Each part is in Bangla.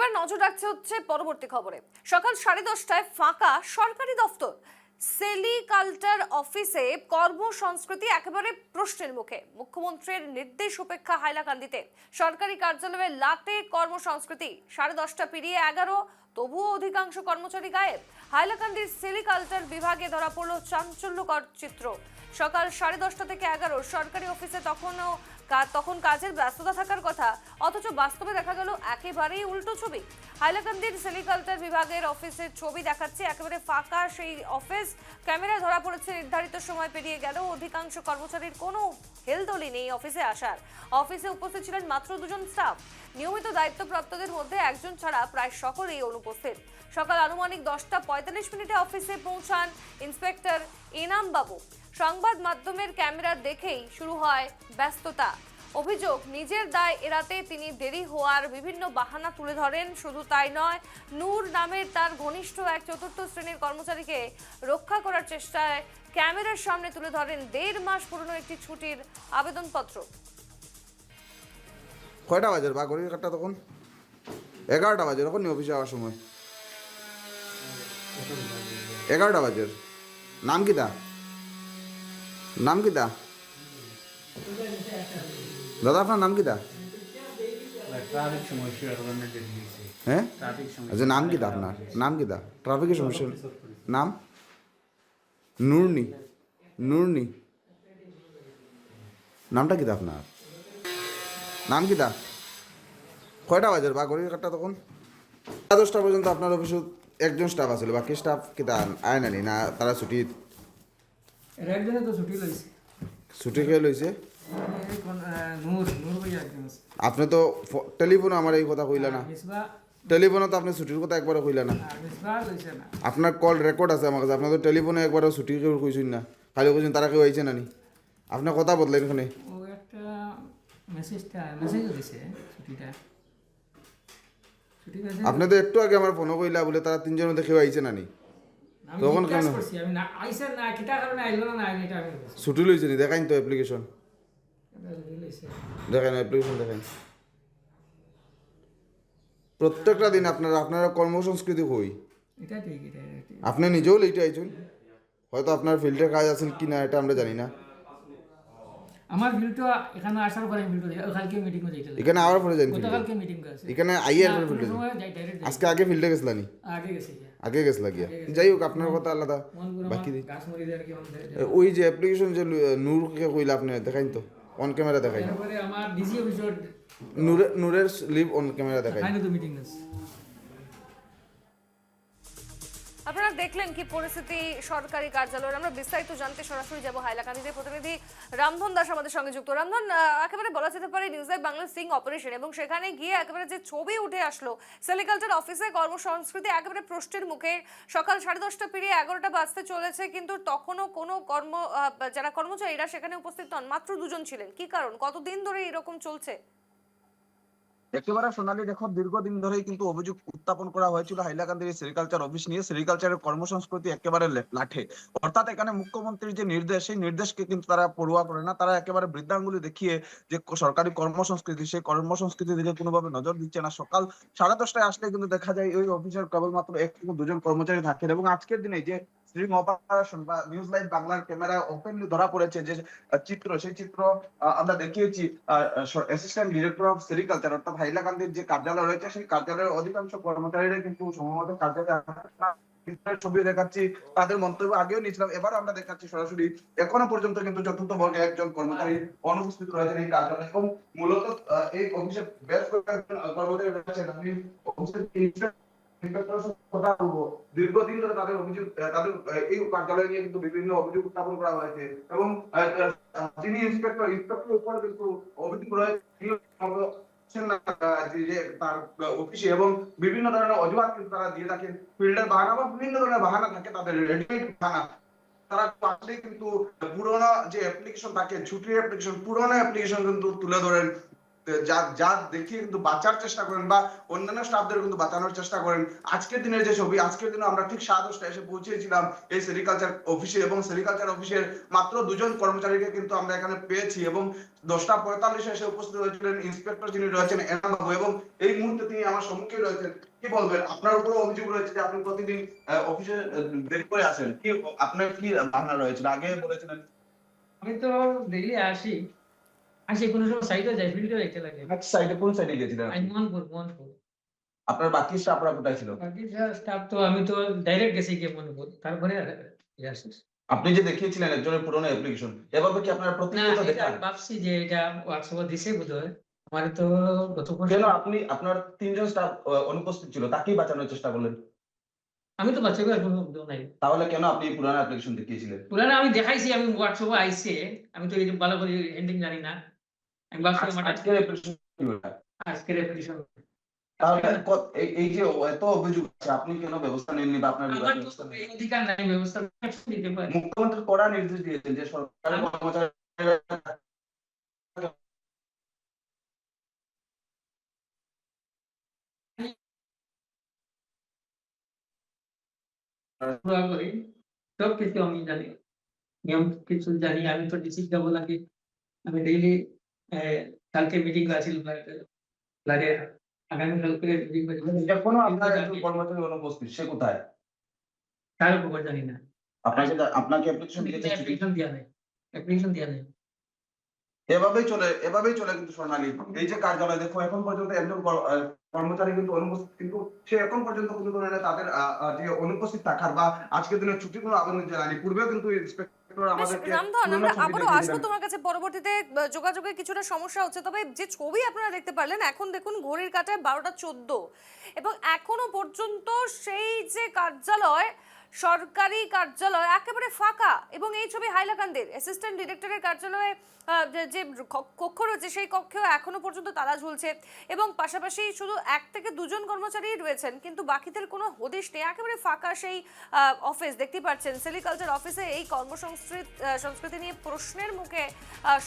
এবার নজর রাখছে হচ্ছে পরবর্তী খবরে। সকাল 10:30টায় ফাঁকা সরকারি দফতর, সেলিকালচার অফিসে কর্মসংস্কৃতি একেবারে প্রশ্নের মুখে। মুখ্যমন্ত্রীর নির্দেশ উপেক্ষা হাইলাকান্দিতে সরকারি কার্যালয়ে লাটে কর্মসংস্কৃতি। 10:30 পেরিয়ে 11, তবুও অধিকাংশ কর্মচারী গায়েব। হাইলাকান্দির সেলিকালচার বিভাগে ধরা পড়ল চাঞ্চল্যকর চিত্র। সকাল 10:30 থেকে 11 সরকারি অফিসে তখন কাজের ব্যস্ততা থাকার কথা, অথচ বাস্তবে দেখা গেল একেবারেই উল্টো ছবি। হাইলাকান্দির সেলিকালচার বিভাগের অফিসের ছবি দেখাচ্ছে একেবারে ফাঁকা সেই অফিস। ক্যামেরা ধরা পড়েছে নির্ধারিত সময় পেরিয়ে গেল, অধিকাংশ কর্মচারীর কোনো হেলদোলি নেই অফিসে আসার। অফিসে উপস্থিত ছিলেন মাত্র 2 জন স্টাফ। নিয়মিত দায়িত্বপ্রাপ্তদের মধ্যে একজন ছাড়া প্রায় সকলেই অনুপস্থিত। সকাল আনুমানিক 10:45 অফিসে পৌঁছান ইন্সপেক্টর এনাম বাবু। সংবাদ মাধ্যমের ক্যামেরা দেখেই শুরু হয় ব্যস্ততা। অভিযোগ, নিজের দায় এড়াতে তিনি দেরি হওয়ার বিভিন্ন বাহানা তুলে ধরেন। শুধু তাই নয়, নূর নামের তার ঘনিষ্ঠ এক 4র্থ শ্রেণীর কর্মচারীকে রক্ষা করার চেষ্টায় ক্যামেরার সামনে তুলে ধরেন 1.5 মাস পুরনো একটি ছুটির আবেদনপত্র। কয়টা বাজে বা ঘড়ির কাটটা তখন 11টা বাজে, তখন অফিসে যাওয়ার সময় 11টা বাজে। নাম কি দা? নাম কি দা? দাদা আপনার নাম কি দা? হ্যাঁ, আচ্ছা, নাম কি দা আপনার? নাম কি দা? ট্রাফিকের সমস্যা নাম? নুরনি। নুরনি নামটা কি দা আপনার? নাম কি দা? কয়টা বাজে বা ঘড়ির কাটটা তখন? 10টা পর্যন্ত আপনার অফিসে একজন স্টাফ আছিল, বাকি স্টাফ কি তা আয় নানি না তারা ছুটি? একজনে তো ছুটি লইছে। ছুটি খেয়ে লইছে? নূর নূর ভাই একজন আছে। আপনি তো টেলিফোনে আমার এই কথা কইলা না। মিসবা টেলিফোনে তো আপনি ছুটির কথা একবারও কইলা না। মিসবা লইছে না। আপনার কল রেকর্ড আছে আমার কাছে। আপনার তো টেলিফোনে একবারও ছুটি কেউ কইছেন না, খালি কইছেন তারা কেউ আইছে নানি। আপনার কথা বদলেন এখানে। ও একটা মেসেজ দিছে ছুটিটা। ছুটি মেসেজ আপনি তো একটু আগে আমার ফোনও কইলা বলে তারা 3 জন মধ্যে কেউ আইছে নানি। তখন কেন করছি আমি না আইছে না কিটা কারণে আইলো না আমি এটা আমি বলছি। ছুটি লইছে নি? দেখাইন তো অ্যাপ্লিকেশন। এটা লইছে। দেখেন অ্যাপ্লিকেশন দেখেন। প্রত্যেকটা দিন আপনারা কর্মসংস্কৃতি কই? এটা ঠিক এটা ঠিক। আপনি নিজেও লেটে আইছেন, হয়তো আপনার ফিল্ডের কাজ আছেন কি না এটা আমরা জানি না। আমার ভিডিওটা এখানে আসার পরে ভিডিও কালকে মিটিং এ যাইতে এখানে আবার পরে যাই ফিল্ডে? কালকে মিটিং আছে এখানে আইয়ার পরে ফিল্ডে সময় যাই ডাইরেক্ট আজকে আগে ফিল্ডে গেছলানি? আগে গেছে আগে গেছলা গিয়া? যাই হোক, আপনার কথা আলাদা। বাকি গাছ মরি দেয় কি আমাদের ওই যে অ্যাপ্লিকেশন যে নূরকে কইলা আপনি দেখাইন তো, অন ক্যামেরা দেখাইন। তারপরে আমার ডিসি অফিসার নূরের স্লিপ অন ক্যামেরা দেখাইন। ফাইনাল তো মিটিং আছে। আপনারা দেখলেন কি পরিস্থিতি সরকারি কার্যালয়ের। আমরা বিস্তারিত জানতে সরাসরি যাব হাইলাকান্দিতে। প্রতিনিধি রামধন দাস আমাদের সঙ্গে যুক্ত। রামধন, একেবারে বলা যেতে পারে নিউজ লাইভ বাংলার সিং অপারেশন, এবং সেখানে গিয়ে একেবারে যে ছবি উঠে আসলো সেলিকালচার অফিসে কর্মসংস্কৃতি একেবারে প্রশ্নের মুখে। সকাল 10:30 পেরিয়ে 11টা বাজতে চলেছে, কিন্তু তখনও কোনো যারা কর্মচারীরা সেখানে উপস্থিত নন। মাত্র 2 জন ছিলেন। কি কারণ? কতদিন ধরে এরকম চলছে? একেবারে সোনালী, দেখো দীর্ঘদিন ধরেই কিন্তু অভিযোগ উত্থাপন করা হয়েছিল হাইলাকান্দির সেরিকালচার অফিস নিয়ে। সেরিকালচারের কর্মসংস্কৃতি একেবারে লাঠে, অর্থাৎ এখানে মুখ্যমন্ত্রীর যে নির্দেশ, সেই নির্দেশকে কিন্তু তারা পড়ুয়া করে না। তারা একেবারে বৃদ্ধাঙ্গুলি দেখিয়ে যে সরকারি কর্মসংস্কৃতি, সেই কর্মসংস্কৃতির দিকে কোনোভাবে নজর দিচ্ছে না। সকাল 10:30টায় আসলে কিন্তু দেখা যায় ওই অফিসের কেবলমাত্র 1 থেকে 2 জন কর্মচারী থাকেন। এবং আজকের দিনে যে স্ট্রিং অপারেশন বা নিউজ লাইভ বাংলার ক্যামেরা ওপেনলি ধরা পড়েছে যে চিত্র, সেই চিত্র আমরা দেখিয়েছি অ্যাসিস্ট্যান্ট ডিরেক্টর অফ সেরিকালচার অর্থাৎ হাইলাকান্দির যে কার্যালয় রয়েছে, সেই কার্যালয়ের অধিকাংশ কর্মচারীরা কিন্তু সম্ভবত কার্যালয়ে ছবি দেখাচ্ছি, তাদের মন্তব্য আগেও নিয়েছিলাম, এবার আমরা দেখাচ্ছি সরাসরি। এখনো পর্যন্ত কিন্তু চতুর্থ বর্গে একজন কর্মচারী অনুপস্থিত রয়েছেন এই কার্যালয়ে। এবং মূলত এই অফিসে বেশ কয়েকজন কর্মচারী রয়েছেন। আমি অফিসের দীর্ঘদিন ধরে তাদের অভিযোগ, তাদের এই কার্যালয় নিয়ে কিন্তু বিভিন্ন অভিযোগ উত্থাপন করা হয়েছে। এবং যিনি ইন্সপেক্টর উপরে কিন্তু অভিযোগ রয়েছে তার অফিসে, এবং বিভিন্ন ধরনের অজুহাত কিন্তু তারা দিয়ে থাকেন। ফিল্ডের বাহানা বা বিভিন্ন ধরনের বাহানা থাকে তাদের, রেডিমেড বাহানা। তারা আসলে কিন্তু পুরোনো যে অ্যাপ্লিকেশন থাকে, ছুটির অ্যাপ্লিকেশন, পুরোনো অ্যাপ্লিকেশন কিন্তু তুলে ধরেন। যা যা দেখিয়ে কিন্তু বাঁচার চেষ্টা করেন বা অন্যান্য স্টাফদের কিন্তু বাঁচানোর চেষ্টা করেন। আজকের দিনের যে ছবি, আজকের দিনে আমরা ঠিক 10:30 এসে পৌঁছেছিলাম এই সেরিকালচার অফিসে, এবং সেরিকালচার অফিসের মাত্র 2 জন কর্মচারীকে কিন্তু আমরা এখানে পেয়েছি, এবং 10:45 এসে উপস্থিত হয়েছিলেন ইন্সপেক্টর যিনি রয়েছেন এনাম বাবু, এবং এই মুহূর্তে তিনি আমার সম্মুখে রয়েছেন। কি বলবেন? আপনার উপর অভিযোগ রয়েছে যে আপনি প্রতিদিন অফিসে দেরি করে আসেন, কি আপনার কি ধারণা রয়েছে? আগে বলেছিলেন আমি তো ডেইলি আসি আসি কোনো সময় সাইডে যাই, ফিল্ডে যাইতে লাগে। সাইডে, কোন সাইডে গিয়েছিলেন? আমি মোহনপুর আপনার বাকি স্টাফরা কোথায় ছিল? বাকি স্টাফ তো আমি তো ডাইরেক্ট গেছি গিয়ে মোহনপুর, তারপরে আসি। আপনি যে দেখিয়েছিলেন একজনের পুরনো অ্যাপ্লিকেশন, এভাবে কি আপনারা না, প্রতিনিয়ত এটা দেখান? আমি ভাবছি যে এটা হোয়াটসঅ্যাপে দিছে বোধহয়, আমার তো গত কেন আপনি আপনার 3 জন স্টাফ অনুপস্থিত ছিল, তাকেই বাঁচানোর চেষ্টা করলেন? আমি তো বাচ্চাকে আর কোনো উদ্যোগ নাই। তাহলে কেন আপনি এই পুরানো অ্যাপ্লিকেশন দেখিয়েছিলেন? পুরানো আমি দেখাইছি, আমি হোয়াটসঅ্যাপে আইছে, আমি তো এই যে ভালো করে হেন্ডিং জানি না। আমি ভাবছি আজকের অ্যাপ্লিকেশন আজকের রেপুটেশন। তাহলে এই যে এত অভিযোগ আছে, আপনি কেন ব্যবস্থা নেননি বা আপনার বিভাগ আমার ব্যবস্থা তো নেননি? এই অধিকার নাই ব্যবস্থা নিতে পারি। মুখ্যমন্ত্রী কড়া নির্দেশ দিয়েছেন যে সরকারি কর্মচারীরা করি সবকিছু আমি জানি, নিয়ম কিছু জানি। আমি তো ডিসি যাবো লাগে, আমি ডেইলি কালকে মিটিং আছিল লাগে, আগামী কালকে মিটিং এখনো আপনার একজন কর্মচারী অনুপস্থিত, সে কোথায়? তার খবর জানি না। আপনাকে অ্যাপ্লিকেশন দিয়েছে ছুটি? অ্যাপ্লিকেশন দিয়া নেই। এভাবেই চলে কিন্তু স্বর্ণালী। এই যে কার্যালয় দেখো, এখন পর্যন্ত একজন কর্মচারী কিন্তু অনুপস্থিত, কিন্তু সে এখন পর্যন্ত কোনো ধরনের তাদের যে অনুপস্থিত থাকার বা আজকের দিনের ছুটি কোনো আবেদন জানায়নি। পূর্বেও কিন্তু ইন্সপেক্টর বেশ, আমাদেরকে রামধন, পুরনো আমরা ছবি আবারও দেখিয়ে আসবো দিলেন। তোমার কাছে পরবর্তীতে। যোগাযোগের কিছুটা সমস্যা হচ্ছে, তবে যে ছবি আপনারা দেখতে পারলেন এখন দেখুন ঘড়ির কাঁটায় 12:14, এবং এখনো পর্যন্ত সেই যে কার্যালয়, সরকারি কার্যালয় একেবারে ফাঁকা। এবং এই ছবি হাইলাকান্দির অ্যাসিস্ট্যান্ট ডিরেক্টরের কার্যালয়ে যে কক্ষ রয়েছে, সেই কক্ষেও এখনো পর্যন্ত তালা ঝুলছে, এবং পাশাপাশি শুধু 1 থেকে 2 জন কর্মচারী রয়েছেন, কিন্তু বাকিদের কোনো হদিশ নেই। একেবারে ফাঁকা সেই অফিস দেখতেই পাচ্ছেন। সেরিকালচার অফিসে এই সংস্কৃতি নিয়ে প্রশ্নের মুখে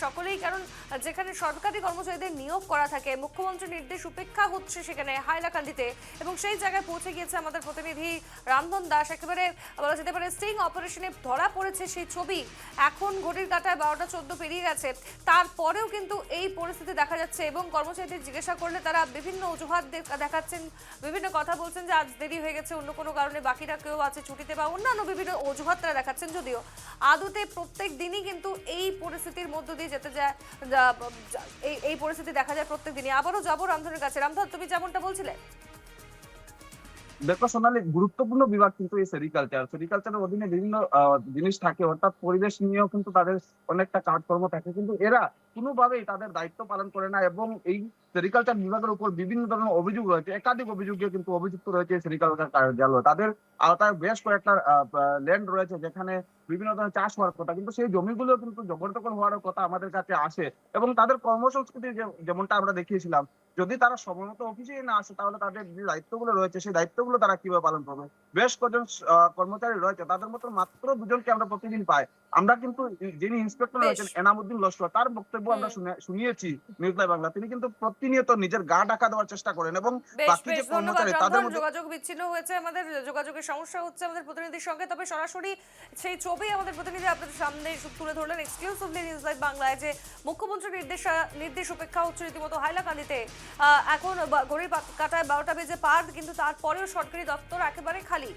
সকলেই, কারণ যেখানে সরকারি কর্মচারীদের নিয়োগ করা থাকে, মুখ্যমন্ত্রীর নির্দেশ উপেক্ষা হচ্ছে সেখানে হাইলাকান্দিতে, এবং সেই জায়গায় পৌঁছে গিয়েছে আমাদের প্রতিনিধি রামধন দাস। একেবারে বলা যেতে পারে স্টিং অপারেশনে ধরা পড়েছে সেই ছবি। এখন ঘড়ির কাঁটায় 12:14 পেরিয়ে গেছে, তারপরেও কিন্তু এই পরিস্থিতি দেখা যাচ্ছে, এবং কর্মচারীদের জিজ্ঞাসা করলে তারা বিভিন্ন অজুহাত দেখাচ্ছেন, বিভিন্ন কথা বলছেন যে আজ দেরি হয়ে গেছে অন্য কোনো কারণে, বাকিরা কেউ আছে ছুটিতে বা অন্যান্য বিভিন্ন অজুহাত তারা দেখাচ্ছেন। যদিও আদতে প্রত্যেক দিনই কিন্তু এই পরিস্থিতির মধ্য দিয়ে যেতে যায়, এই পরিস্থিতি দেখা যায় প্রত্যেক দিনই। আবারও যাবো রামধনের কাছে। রামধন, তুমি যেমনটা বলছিলে। দেখো সোনালী, গুরুত্বপূর্ণ বিভাগ কিন্তু এই সেরিকালচারের অধীনে বিভিন্ন জিনিস থাকে, অর্থাৎ পরিবেশ নিয়েও কিন্তু তাদের অনেকটা কাজকর্ম থাকে, কিন্তু এরা কোনোভাবেই তাদের দায়িত্ব পালন করে না। এবং এই সেরিকালচার বিভাগের উপর বিভিন্ন ধরনের অভিযোগ রয়েছে, একাধিক অভিযোগে কিন্তু অভিযুক্ত রয়েছে সেরিকালচার কার্যালয়। তাদের আওতায় বেশ কয়েকটা ল্যান্ড রয়েছে যেখানে বিভিন্ন ধরনের চাষ হওয়ার কথা, কিন্তু সেই জমিগুলো কিন্তু জবরদখল হওয়ার কথা আমাদের কাছে আসে। এবং তাদের কর্মসংস্কৃতি যেমনটা আমরা দেখিয়েছিলাম, যদি তারা সময়মতো অফিসে না আসে তাহলে তাদের যে দায়িত্বগুলো রয়েছে সেই দায়িত্বগুলো তারা কিভাবে পালন করবে? বেশ কজন কর্মচারী রয়েছে, তাদের মতো মাত্র 2 জনকে আমরা প্রতিদিন পাই। আমরা কিন্তু যিনি ইন্সপেক্টর রয়েছেন এনামুদ্দিন লস্কর, তার বক্তব্য আমরা শুনিয়েছি নিউজ বাংলা। তিনি কিন্তু প্রতিনিয়ত নিজের গা ঢাকা দেওয়ার চেষ্টা করেন, এবং বাকি যে কর্মচারী তাদের মধ্যে যোগাযোগ বিচ্ছিন্ন হয়েছে, আমাদের যোগাযোগের সমস্যা হচ্ছে আমাদের প্রতিনিধির সঙ্গে। তবে সরাসরি সেই ছবি আমাদের প্রতিনিধি আপনাদের সামনে তুলে ধরলেন এক্সক্লুসিভলি নিউজ লাইভ বাংলায়, যে মুখ্যমন্ত্রীর নির্দেশ উপেক্ষা হচ্ছে রীতিমতো হাইলাকান্দিতে। এখন ঘড়ির কাঁটায় 12টা বেজে পার, কিন্তু তারপরেও সরকারি দপ্তর একেবারে খালি।